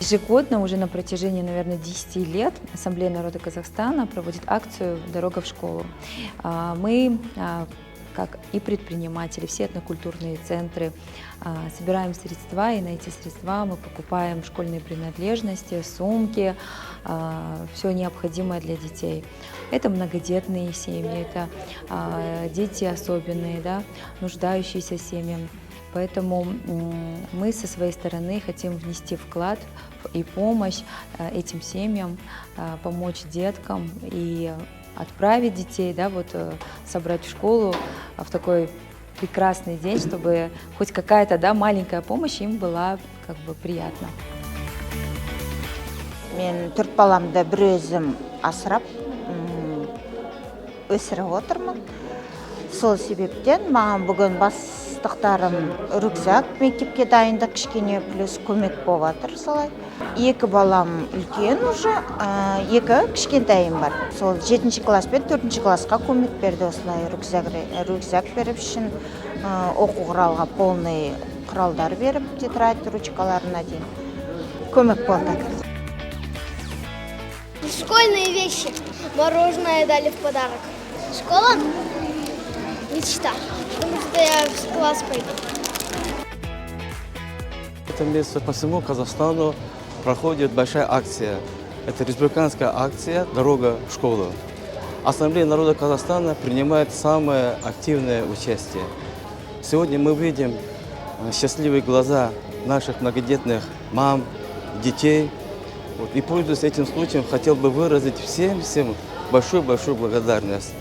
Ежегодно, уже на протяжении, наверное, 10 лет, Ассамблея народа Казахстана проводит акцию «Дорога в школу». Мы, как и предприниматели, все этнокультурные центры, собираем средства, и на эти средства мы покупаем школьные принадлежности, сумки, все необходимое для детей. Это многодетные семьи, это дети особенные, да, нуждающиеся семьи. Поэтому мы со своей стороны хотим внести вклад и помощь этим семьям, помочь деткам и отправить детей, да, вот, собрать в школу в такой прекрасный день, чтобы хоть какая-то, да, маленькая помощь им была как бы приятна. Мен төрт баламды бір өзім асырап, өсіріп отырмын. Сол себептен маған бүгін бастықтарым рюкзак, мектепке дайындық кішкене плюс көмек болып жатыр солай. Екі балам үлкен уже, екі кішкентайым бар. Сол 7-ші класс пен 4-ші классқа көмек берді осылай рюкзак беріп үшін, оқу құралға полный құралдар беріп, тетрадь, ручкаларына дейін көмек болды. Школьные вещи. Мороженое дали в подарок. Школа – мечта, потому что я в класс пойду. В этом месяце по всему Казахстану проходит большая акция. Это республиканская акция «Дорога в школу». Ассамблея народа Казахстана принимает самое активное участие. Сегодня мы видим счастливые глаза наших многодетных мам, детей. И пользуясь этим случаем, хотел бы выразить всем большую благодарность.